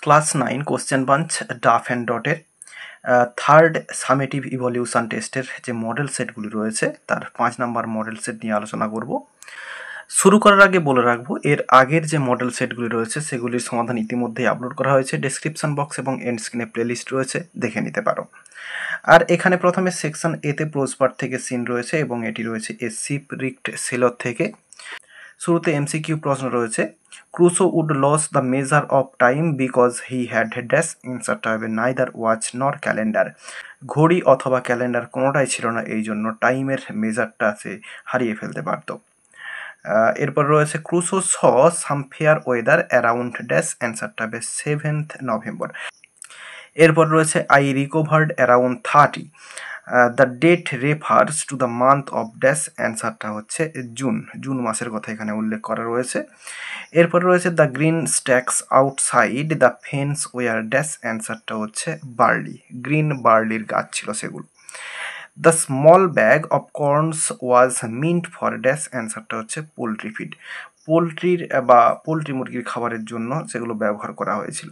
Class 9 question bunch Duff and ডটের third summative evaluation টেস্টের যে মডেল সেটগুলি রয়েছে তার 5 নম্বর মডেল সেট নিয়ে আলোচনা করব। শুরু করার আগে বলে রাখবো, এর আগের যে মডেল সেটগুলি রয়েছে সেগুলির সমাধান ইতিমধ্যেই আপলোড করা হয়েছে। ডেসক্রিপশন বক্স এবং এন্ড স্ক্রিনে প্লেলিস্ট রয়েছে, দেখে নিতে পারো। আর এখানে প্রথমে সেকশন এতে প্রোজপার্ট থেকে সিন রয়েছে এবং এটি রয়েছে এ শিপ রিক্ট সেলর থেকে। শুরুতে এমসিকিউ প্রশ্ন রয়েছে, Crusoe could lose the measure of time because he had dash. অ্যান্সারটা হবে নাইদার ওয়াচ নর ক্যালেন্ডার। ঘড়ি অথবা ক্যালেন্ডার কোনোটাই ছিল না, এই জন্য টাইমের মেজারটা সে হারিয়ে ফেলতে পারত। এরপর রয়েছে Crusoe saw some fair weather around dash. অ্যান্সারটা হবে 7th নভেম্বর। এরপর রয়েছে I recovered around 30। The date refers to the month of dash. অ্যান্সারটা হচ্ছে জুন মাসের কথা এখানে উল্লেখ করা রয়েছে। এরপর রয়েছে the green stacks outside the fence were dash. অ্যান্সারটা হচ্ছে বার্লি, গ্রিন বার্লির গাছ ছিল সেগুলো। The small bag of corns was meant for dash. অ্যান্সারটা হচ্ছে পোলট্রি ফিড, পোলট্রির বা পোলট্রি মুরগির খাবারের জন্য সেগুলো ব্যবহার করা হয়েছিল।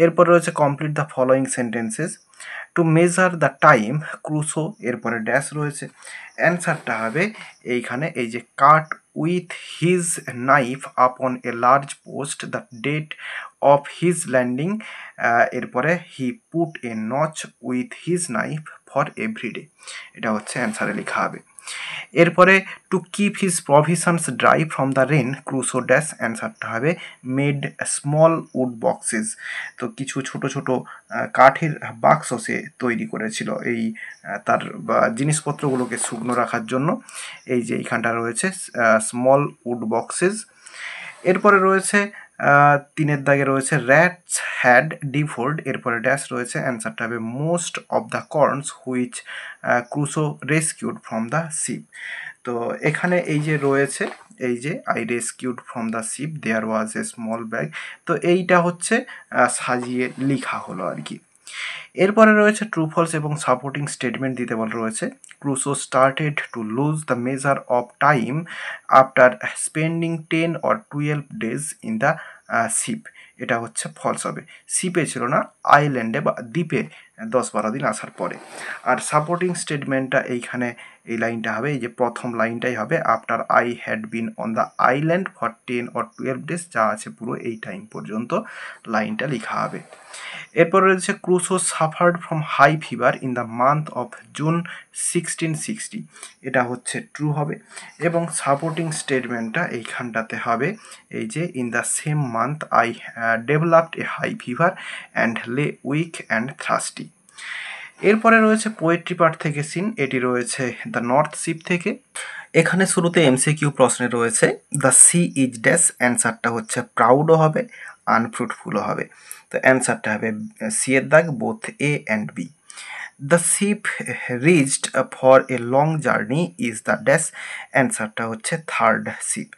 এরপর রয়েছে complete the following sentences. To measure the time Crusoe, এরপরে ড্যাশ রয়েছে। অ্যান্সারটা হবে এইখানে এই যে কাট with his knife upon a large post the date of his landing. এরপরে he put a notch with his knife for every day, এটা হচ্ছে অ্যান্সারে লেখা হবে। এরপরে to keep his provisions dry from the rain Crusoe dash. অ্যান্সারটা হবে made small would boxes. তো কিছু ছোট ছোট কাঠের বাক্স সে তৈরি করেছিল এই তার জিনিসপত্রগুলোকে শুকনো রাখার জন্য। এই যে এইখানটা রয়েছে স্মল উড বক্সেস। এরপরে রয়েছে 3 দাগে রয়েছে র্যাটস হ্যাড ডিভোর্ড, এরপরে ড্যাশ রয়েছে। অ্যান্সারটা হবে most of the corns which Crusoe rescued from the ship. তো এখানে এই যে রয়েছে এই যে I rescued from the ship there was a small bag, তো এইটা হচ্ছে সাজিয়ে লেখা হলো আর কি। এরপরে রয়েছে ট্রু ফলস এবং সাপোর্টিং স্টেটমেন্ট দিতে বলা রয়েছে। Crusoe started to lose the measure of time after spending 10 or 12 days in the ship, এটা হচ্ছে ফলস হবে। শিপে ছিল না, আইল্যান্ডে বা দ্বীপে 10-12 দিন আসার পরে। আর সাপোর্টিং স্টেটমেন্টটা এইখানে এই লাইনটা হবে, এই যে প্রথম লাইনটাই হবে after I had been on the island for 10 or 12 days, যা আছে পুরো এই টাইম পর্যন্ত লাইনটা লেখা হবে। এরপর রয়েছে Crusoe suffered from high fever in the month of June 1660, এটা হচ্ছে ট্রু হবে। এবং সাপোর্টিং স্টেটমেন্টটা এইখানটাতে হবে এই যে in the same month I developed a high fever and lay weak and thirsty. এরপরে রয়েছে পোয়েট্রি পার্ট থেকে সিন, এটি রয়েছে দ্য নর্থ শিপ থেকে। এখানে শুরুতে এমসিকিউ প্রশ্নে রয়েছে দ্য সি ইজ ড্যাশ। অ্যান্সারটা হচ্ছে প্রাউডও হবে, আনফ্রুটফুলও হবে। তো অ্যান্সারটা হবে সি এর দাগ, both a and b. The ship reached for a long journey is the dash. অ্যান্সারটা হচ্ছে থার্ড শিপ,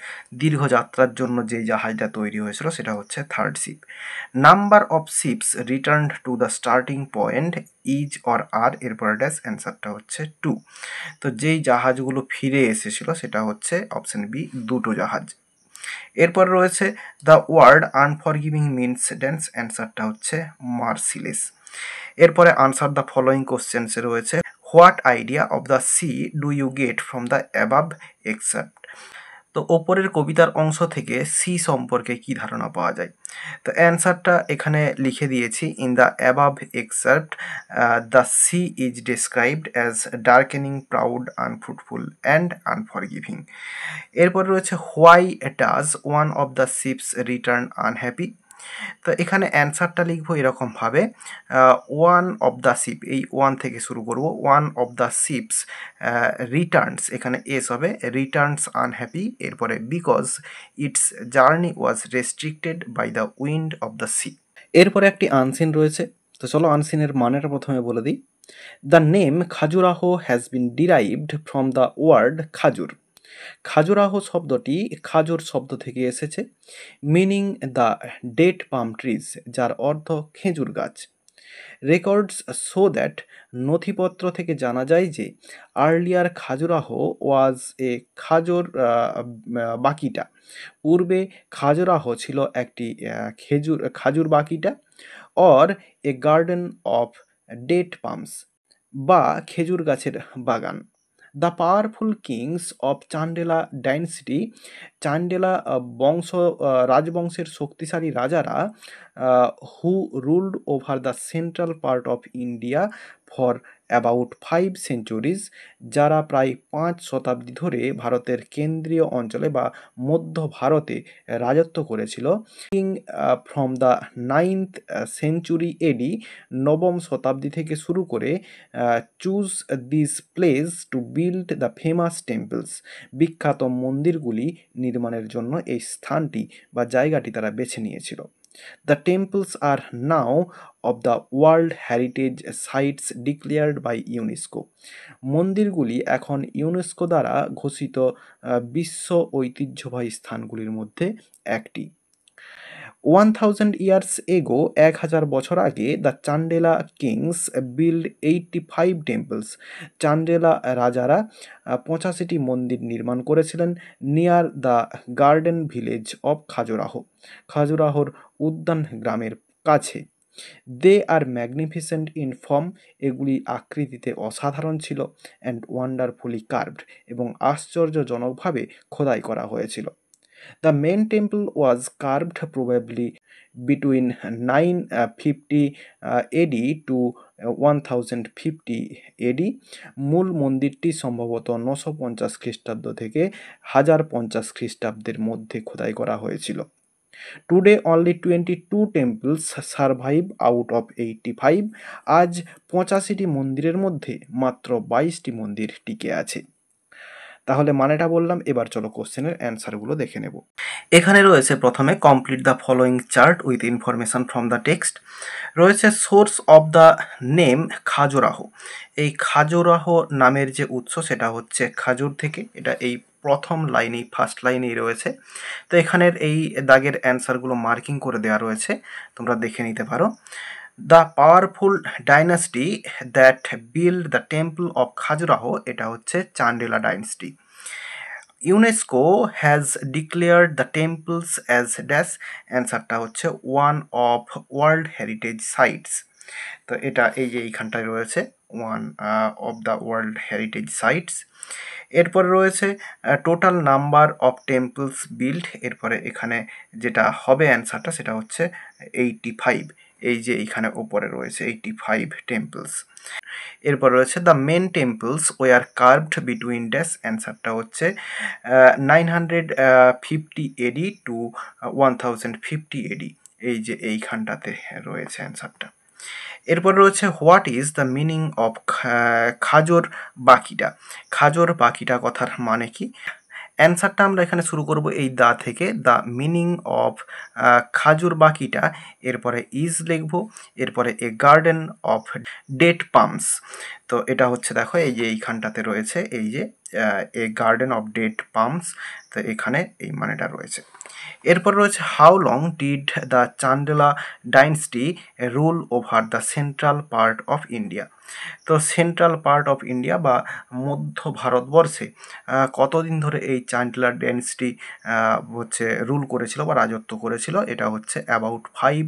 দীর্ঘ যাত্রার জন্য যে জাহাজটা তৈরি হয়েছিল সেটা হচ্ছে third ship. Number of ships returned to the starting point is or আর, এরপর ড্যাশ। অ্যান্সারটা হচ্ছে 2। তো যেই জাহাজগুলো ফিরে এসেছিল সেটা হচ্ছে অপশন বি, 2টো জাহাজ। এরপর রয়েছে the word unforgiving means dash. অ্যান্সারটা হচ্ছে মার্সিলেস। এরপরে আনসার দ্য ফলোয়িং কোশ্চেন্সে রয়েছে what idea of the sea do you get from the above excerpt. তো ওপরের কবিতার অংশ থেকে সি সম্পর্কে কি ধারণা পাওয়া যায়। তো অ্যান্সারটা এখানে লিখে দিয়েছি, in the above excerpt the sea is described as darkening, proud, unfruitful and unforgiving. এরপর রয়েছে why does one of the ships return unhappy. তো এখানে অ্যান্সারটা লিখবো এরকমভাবে, ওয়ান অফ দ্য শিপ, এই ওয়ান থেকে শুরু করব, one of the ships returns, এখানে এস হবে, রিটার্নস আনহ্যাপি, এরপরে because its journey was restricted by the wind of the sea. এরপরে একটি আনসিন রয়েছে, তো চলো আনসিনের মানেটা প্রথমে বলে দিই। The name Khajuraho has been derived from the word khajur. Khajuraho শব্দটি খাজুর শব্দ থেকে এসেছে, meaning the date palm trees, যার অর্থ খেজুর গাছ। রেকর্ডস শো দ্যাট, নথিপত্র থেকে জানা যায় যে আর্লিয়ার খাজুরাহো ওয়াজ এ বাকিটা, পূর্বে খাজুরাহো ছিল একটি খাজুর বাকিটা, or a garden of date palms, বা খেজুর গাছের বাগান। The powerful kings of Chandela dynasty, Chandela রাজবংশের শক্তিশালী রাজারা, who ruled over the central part of India for about 5 centuries, যারা প্রায় 5 শতাব্দী ধরে ভারতের কেন্দ্রীয় অঞ্চলে বা মধ্য ভারতে রাজত্ব করেছিল। King from the 9th century AD, নবম শতাব্দী থেকে শুরু করে, choose this place to build the famous temples, বিখ্যাত মন্দিরগুলি নির্মাণের জন্য এই স্থানটি বা জায়গাটি তারা বেছে নিয়েছিল। The temples are now of the world heritage sites declared by UNESCO, মন্দিরগুলি এখন ইউনেস্কো দ্বারা ঘোষিত বিশ্ব ঐতিহ্যবাহী স্থানগুলির মধ্যে একটি। 1000 years ago, 1000 বছর আগে, the Chandela kings build 85 temples, Chandela রাজারা 85টি মন্দির নির্মাণ করেছিলেন near the garden village of Khajuraho, খাজুরাহোর উদ্যান গ্রামের কাছে। They are magnificent in form, এগুলি আকৃতিতে অসাধারণ ছিল, অ্যান্ড ওয়ান্ডারফুলি কার্ভড, এবং আশ্চর্যজনকভাবে খোদাই করা হয়েছিল। The main temple was carved probably between 950 AD to 1050 AD, মূল মন্দিরটি সম্ভবত 950 খ্রিস্টাব্দ থেকে 1050 খ্রিস্টাব্দের মধ্যে খোদাই করা হয়েছিল। Today only 22 temples survive out of 85, আজ 85টি মন্দিরের মধ্যে মাত্র 22টি মন্দির টিকে আছে। তাহলে মানেটা বললাম, এবার চলো কোশ্চেনের অ্যান্সারগুলো দেখে নেব। এখানে রয়েছে প্রথমে complete the following chart with information from the text. রয়েছে source of the name Khajuraho, এই খাজুরাহো নামের যে উৎস সেটা হচ্ছে খাজুর থেকে, এটা এই প্রথম লাইনেই ফার্স্ট লাইনেই রয়েছে। তো এখানের এই দাগের অ্যান্সারগুলো মার্কিং করে দেওয়া রয়েছে, তোমরা দেখে নিতে পারো। The powerful dynasty that build the temple of Khajuraho, এটা হচ্ছে Chandela dynasty. UNESCO has declared the temples as dash, অ্যান্সারটা হচ্ছে one of world heritage sites. তো এটা এই যে এইখানটায় রয়েছে one of the world heritage sites. এরপরে রয়েছে total number of temples build, এরপরে এখানে যেটা হবে অ্যান্সারটা সেটা হচ্ছে 85, এই যে এইখানে ওপরে রয়েছে 85 টেম্পলস। এরপর রয়েছে the main temples were carved between dash, অ্যান্সারটা হচ্ছে 950 AD টু 1050 AD, এই যে এইখানটাতে রয়েছে অ্যান্সারটা। এরপর রয়েছে what is the meaning of খাজর বাকিটা, খাজর বাকিটা কথার মানে কি। অ্যান্সারটা আমরা এখানে শুরু করব এই দা থেকে, দ্য মিনিং অফ খাজুর বাকিটা, এরপরে ইজ লিখব, এরপরে a garden of date palms. তো এটা হচ্ছে দেখো এই যে এইখানটাতে রয়েছে এই যে a garden of date palms, তো এখানে এই মানেটা রয়েছে। এরপর রয়েছে how long did the Chandela dynasty rule over the central part of India, তো সেন্ট্রাল পার্ট অফ ইন্ডিয়া বা মধ্য ভারতবর্ষে কতদিন ধরে এই চান্ডেলা ডাইনেস্টি হচ্ছে রুল করেছিল বা রাজত্ব করেছিল, এটা হচ্ছে অ্যাবাউট 5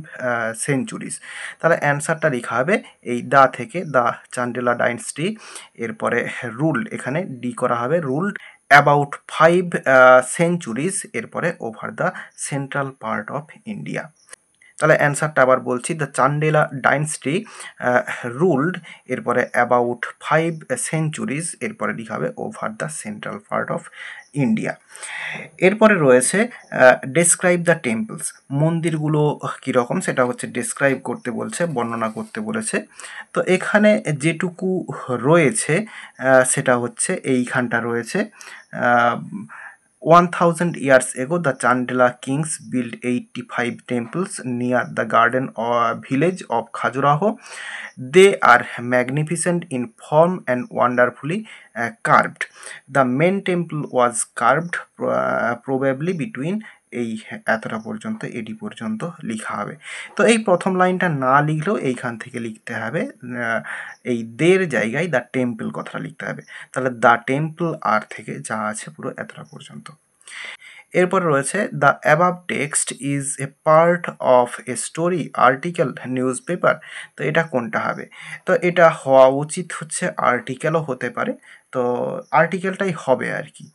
সেঞ্চুরিজ। তাহলে অ্যান্সারটা লেখা হবে এই দা থেকে, দ্য চান্ডেলা ডাইনেস্টি, এরপরে রুল এখানে ডি করা হবে, রুলড অ্যাবাউট 5 সেঞ্চুরিজ, এরপরে over the central part of India. তাহলে অ্যান্সারটা আবার বলছি, দ্য চান্ডেলা ডাইনেস্টি রুলড, এরপরে অ্যাবাউট 5 সেঞ্চুরিজ, এরপরে লিখা হবে over the central part of India. এরপরে রয়েছে ডেসক্রাইব দ্য টেম্পলস, মন্দিরগুলো কীরকম সেটা হচ্ছে ডেসক্রাইব করতে বলছে, বর্ণনা করতে বলেছে। তো এখানে যেটুকু রয়েছে সেটা হচ্ছে এইখানটা রয়েছে 1000 years ago, the Chandela kings built 85 temples near the garden or village of Khajuraho. They are magnificent in form and wonderfully carved. The main temple was carved probably between এই এতটা পর্যন্ত এডি পর্যন্ত লেখা হবে। তো এই প্রথম লাইনটা না লিখলেও এইখান থেকে লিখতে হবে, এই দের জায়গায় দ্য টেম্পল কথাটা লিখতে হবে। তাহলে দ্য টেম্পল আর থেকে যা আছে পুরো এতটা পর্যন্ত। এরপরে রয়েছে the above text is a part of a story, article, news paper. তো এটা কোনটা হবে? তো এটা হওয়া উচিত হচ্ছে আর্টিকেলও হতে পারে, তো আর্টিকেলটাই হবে আর কি।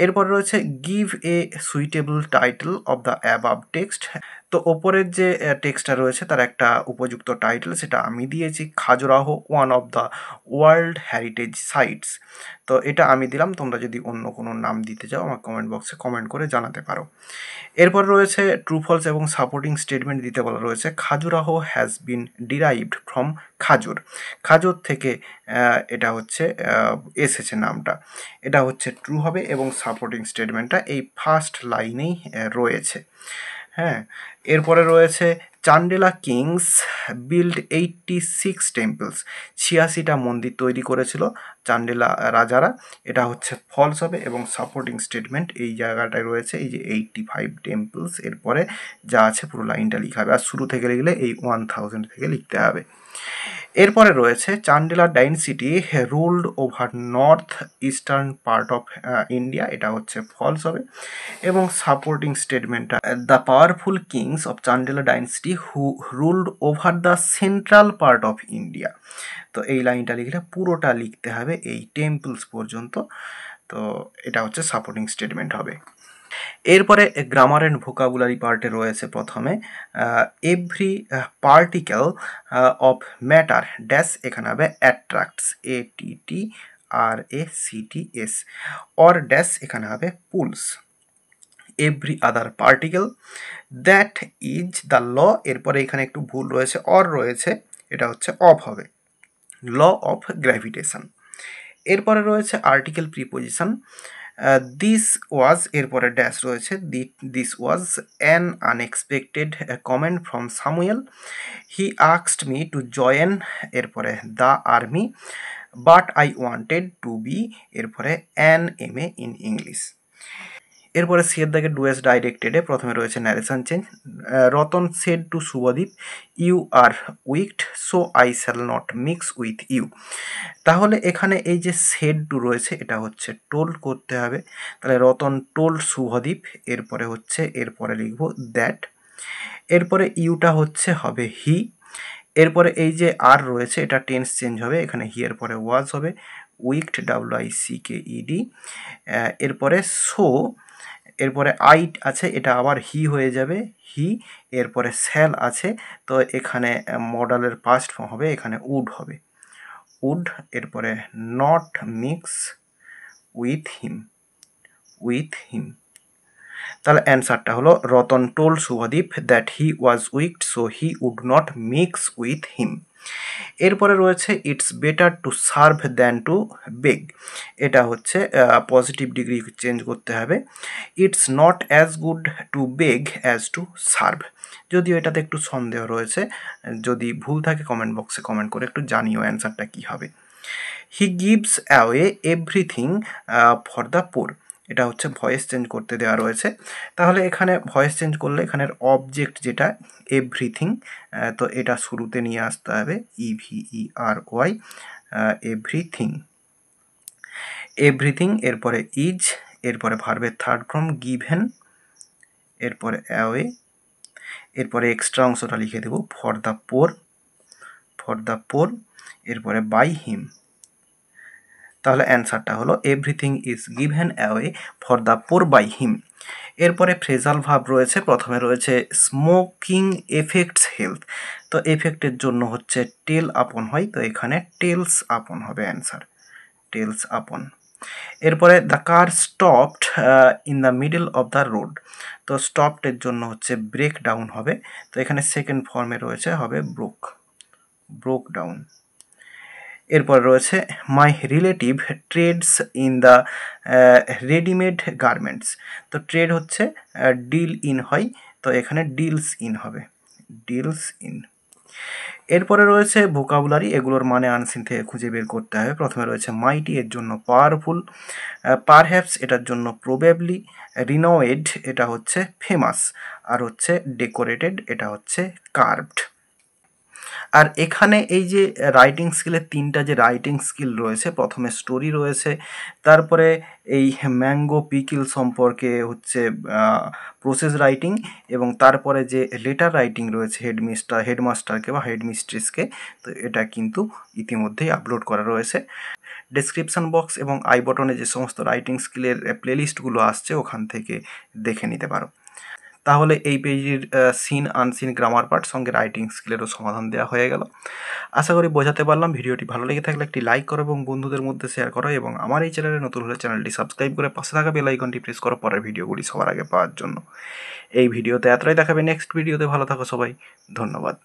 এরপর রয়েছে give a suitable title of the above text. তো ওপরের যে টেক্সটটা রয়েছে তার একটা উপযুক্ত টাইটেল, সেটা আমি দিয়েছি Khajuraho one of the world heritage sites. তো এটা আমি দিলাম, তোমরা যদি অন্য কোনো নাম দিতে চাও আমার কমেন্ট বক্সে কমেন্ট করে জানাতে পারো। এরপর রয়েছে ট্রু ফলস এবং সাপোর্টিং স্টেটমেন্ট দিতে বলা রয়েছে। Khajuraho has been derived from khajur, খাজুর থেকে এটা হচ্ছে এসেছে নামটা, এটা হচ্ছে ট্রু হবে এবং সাপোর্টিং স্টেটমেন্টটা এই ফার্স্ট লাইনেই রয়েছে। হ্যাঁ, এরপরে রয়েছে চান্ডেলা কিংস বিল্ড 86 টেম্পলস, 86টা মন্দির তৈরি করেছিল চান্ডেলা রাজারা, এটা হচ্ছে ফলস হবে এবং সাপোর্টিং স্টেটমেন্ট এই জায়গাটায় রয়েছে, এই যে 85 টেম্পলস, এরপরে যা আছে পুরো লাইনটা লিখা হবে, আর শুরু থেকে লিখলে এই 1000 থেকে লিখতে হবে। এরপরে রয়েছে Chandela dynasty ruled over north eastern part of India, এটা হচ্ছে ফলস হবে এবং সাপোর্টিং স্টেটমেন্টটা the powerful kings of Chandela dynasty who ruled over the central part of India. তো এই লাইনটা লিখলে পুরোটা লিখতে হবে এই টেম্পলস পর্যন্ত, তো এটা হচ্ছে সাপোর্টিং স্টেটমেন্ট হবে। এরপরে গ্রামার অ্যান্ড ভোকাবুলারি পার্টে রয়েছে প্রথমে every particle of matter dash, এখানে হবে অ্যাট্রাক্টস, ATTRACTS, অর ড্যাশ এখানে হবে pulls. Every other particle that is the law, এরপরে এখানে একটু ভুল রয়েছে, অর রয়েছে, এটা হচ্ছে অফ হবে, ল অফ গ্র্যাভিটেশন। এরপরে রয়েছে আর্টিকেল প্রিপোজিশন, দিস ওয়াজ, এরপরে ড্যাশ রয়েছে, this was an unexpected comment from Samuel, he asked me to join, এরপরে the army, but I wanted to be, এরপরে অ্যান MA ইন ইংলিশ। এরপরে সিয়ের দাগে ডুয়েস ডাইরেক্টেডে প্রথমে রয়েছে narration change, Ratan said to Shubhadeep, you are wicked so I shall not mix with you. তাহলে এখানে এই যে সেড টু রয়েছে এটা হচ্ছে টোল্ড করতে হবে, তাহলে রতন টোল্ড শুভদীপ, এরপরে হচ্ছে এরপরে লিখব দ্যাট, এরপরে ইউটা হচ্ছে হবে হি, এরপরে এই যে আর রয়েছে এটা টেন্স চেঞ্জ হবে, এখানে হি এর পরে ওয়াজ হবে, উইকড WICKED, এরপরে সো, এরপরে আই আছে এটা আবার হি হয়ে যাবে হি, এরপরে স্যাল আছে, তো এখানে মডালের পাস্ট ফর্ম হবে, এখানে উড হবে উড, এরপরে নট মিক্স উইথ হিম। তাহলে অ্যান্সারটা হলো Ratan told Shubhadeep that he was wicked so he would not mix with him. এরপরে রয়েছে it's better to serve than to beg, এটা হচ্ছে পজিটিভ ডিগ্রি চেঞ্জ করতে হবে, it's not as good to beg as to serve. যদিও এটাতে একটু সন্দেহ রয়েছে, যদি ভুল থাকে কমেন্ট বক্সে কমেন্ট করে একটু জানিও অ্যান্সারটা কী হবে। He gives away everything for the poor, এটা হচ্ছে ভয়েস চেঞ্জ করতে দেওয়া রয়েছে, তাহলে এখানে ভয়েস চেঞ্জ করলে এখানের অবজেক্ট যেটা এভরিথিং, তো এটা শুরুতে নিয়ে আসতে হবে EVERY, এভরিথিং, এরপরে ইজ, এরপরে ভার্বের থার্ড ফর্ম গিভেন, এরপরে অ্যাওয়ে, এরপরে এক্সট্রা অংশটা লিখে দেব ফর দ্য পোর, এরপরে বাই হিম। তাহলে অ্যান্সারটা হলো everything is given away for the poor by him. এরপরে ফ্রেজাল ভার্ব রয়েছে, প্রথমে রয়েছে স্মোকিং এফেক্টস হেলথ, তো এফেক্টের জন্য হচ্ছে টেল আপন হয়, তো এখানে টেলস আপন হবে অ্যান্সার, টেলস আপন। এরপরে the car stopped in the middle of the road, তো স্টপডের জন্য হচ্ছে ব্রেক ডাউন হবে, তো এখানে সেকেন্ড ফর্মে রয়েছে হবে ব্রোক ডাউন। এরপর রয়েছে my relative trades in the readymade garments, তো ট্রেড হচ্ছে ডিল ইন হয়, তো এখানে ডিলস ইন হবে, ডিলস ইন। এরপরে রয়েছে ভোকাবুলারি, এগুলোর মানে আনসিন থেকে খুঁজে বের করতে হবে। প্রথমে রয়েছে মাইটি, এর জন্য পাওয়ারফুল, পারহ্যাপস এটার জন্য প্রবেবলি, রিনোয়েড এটা হচ্ছে ফেমাস, আর হচ্ছে ডেকোরেটেড এটা হচ্ছে কার্ভড। আর এখানে এই যে রাইটিং স্কিলের তিনটা যে রাইটিং স্কিল রয়েছে, প্রথমে স্টোরি রয়েছে, তারপরে এই ম্যাঙ্গো পিকিল সম্পর্কে হচ্ছে প্রসেস রাইটিং, এবং তারপরে যে লেটার রাইটিং রয়েছে হেডমাস্টারকে বা হেডমিস্ট্রেসকে, তো এটা কিন্তু ইতিমধ্যেই আপলোড করা রয়েছে। ডেসক্রিপশন বক্স এবং আই বটনে যে সমস্ত রাইটিং স্কিলের প্লেলিস্টগুলো আসছে ওখান থেকে দেখে নিতে পারো। তাহলে এই পেজের সিন আনসিন গ্রামার পার্ট সঙ্গে রাইটিং স্কিলেরও সমাধান দেওয়া হয়ে গেল। আশা করি বোঝাতে পারলাম। ভিডিওটি ভালো লেগে থাকলে একটি লাইক করো এবং বন্ধুদের মধ্যে শেয়ার করো, এবং আমার এই চ্যানেলে নতুন হলে চ্যানেলটি সাবস্ক্রাইব করে পাশে থাকা বেল আইকনটি প্রেস করো পরের ভিডিওগুলি সবার আগে পাওয়ার জন্য। এই ভিডিওতে এতটাই, দেখাবে নেক্সট ভিডিওতে। ভালো থাকো সবাই, ধন্যবাদ।